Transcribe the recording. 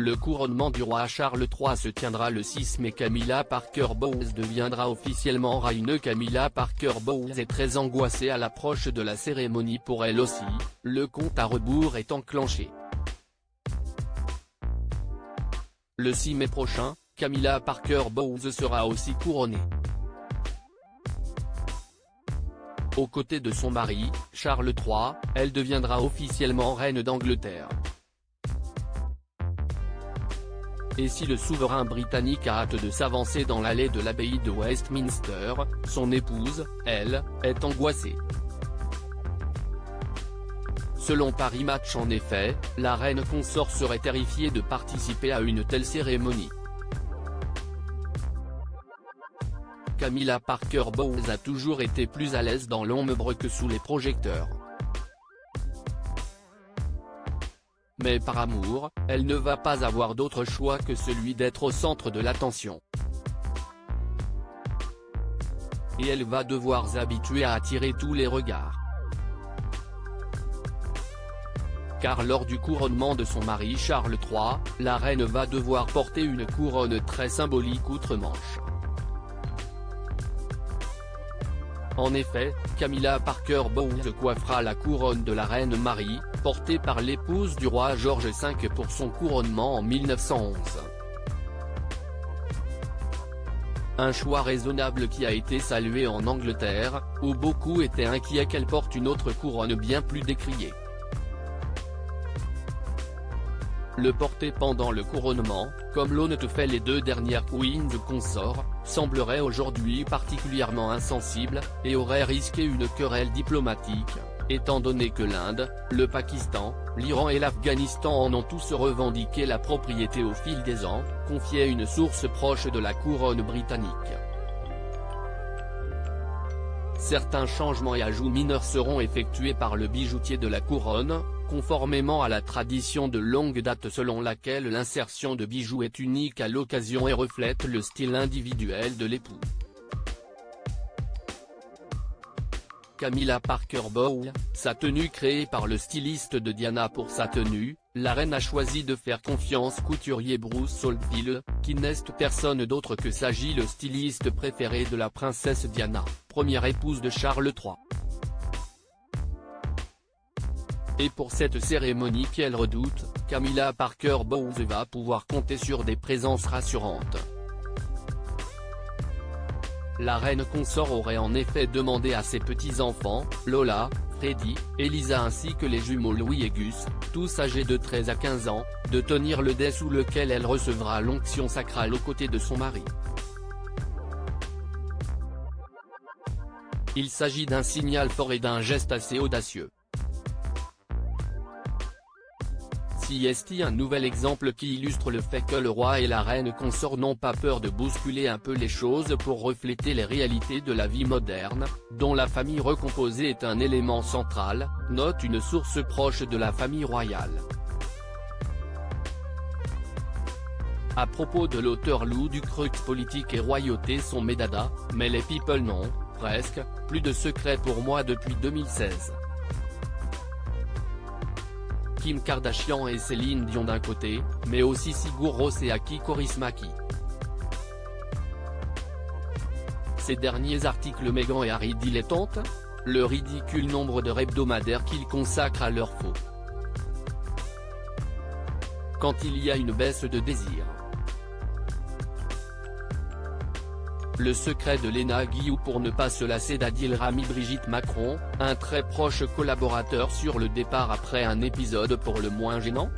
Le couronnement du roi Charles III se tiendra le 6 mai. Camilla Parker Bowles deviendra officiellement reine. Camilla Parker Bowles est très angoissée à l'approche de la cérémonie. Pour elle aussi, le compte à rebours est enclenché. Le 6 mai prochain, Camilla Parker Bowles sera aussi couronnée. Aux côtés de son mari, Charles III, elle deviendra officiellement reine d'Angleterre. Et si le souverain britannique a hâte de s'avancer dans l'allée de l'abbaye de Westminster, son épouse, elle, est angoissée. Selon Paris Match en effet, la reine consort serait terrifiée de participer à une telle cérémonie. Camilla Parker Bowles a toujours été plus à l'aise dans l'ombre que sous les projecteurs. Mais par amour, elle ne va pas avoir d'autre choix que celui d'être au centre de l'attention. Et elle va devoir s'habituer à attirer tous les regards. Car lors du couronnement de son mari Charles III, la reine va devoir porter une couronne très symbolique outre-Manche. En effet, Camilla Parker Bowles coiffera la couronne de la reine Marie, portée par l'épouse du roi George V pour son couronnement en 1911. Un choix raisonnable qui a été salué en Angleterre, où beaucoup étaient inquiets qu'elle porte une autre couronne bien plus décriée. Le porter pendant le couronnement, comme l'ont fait les deux dernières queens consorts, semblerait aujourd'hui particulièrement insensible, et aurait risqué une querelle diplomatique, étant donné que l'Inde, le Pakistan, l'Iran et l'Afghanistan en ont tous revendiqué la propriété au fil des ans, confiait une source proche de la couronne britannique. Certains changements et ajouts mineurs seront effectués par le bijoutier de la couronne, conformément à la tradition de longue date selon laquelle l'insertion de bijoux est unique à l'occasion et reflète le style individuel de l'époux. Camilla Parker Bowles, sa tenue créée par le styliste de Diana. Pour sa tenue, la reine a choisi de faire confiance couturier Bruce Oldfield, qui n'est personne d'autre que Saji, le styliste préféré de la princesse Diana, première épouse de Charles III. Et pour cette cérémonie qu'elle redoute, Camilla Parker Bowles va pouvoir compter sur des présences rassurantes. La reine consort aurait en effet demandé à ses petits-enfants, Lola, Freddie, Elisa ainsi que les jumeaux Louis et Gus, tous âgés de 13 à 15 ans, de tenir le dais sous lequel elle recevra l'onction sacrale aux côtés de son mari. Il s'agit d'un signal fort et d'un geste assez audacieux. C'est un nouvel exemple qui illustre le fait que le roi et la reine consort n'ont pas peur de bousculer un peu les choses pour refléter les réalités de la vie moderne, dont la famille recomposée est un élément central, note une source proche de la famille royale. À propos de l'auteur Lou Ducreux, politique et royauté sont mes dadas, mais les people non, presque, plus de secret pour moi depuis 2016. Kim Kardashian et Céline Dion d'un côté, mais aussi Sigur Rós et Aki Kaurismäki. Ces derniers articles Meghan et Harry dilettantes, le ridicule nombre d'heures hebdomadaires qu'ils consacrent à leur faux. Quand il y a une baisse de désir. Le secret de Léna Guillou pour ne pas se lasser d'Adil Rami. Brigitte Macron, un très proche collaborateur sur le départ après un épisode pour le moins gênant.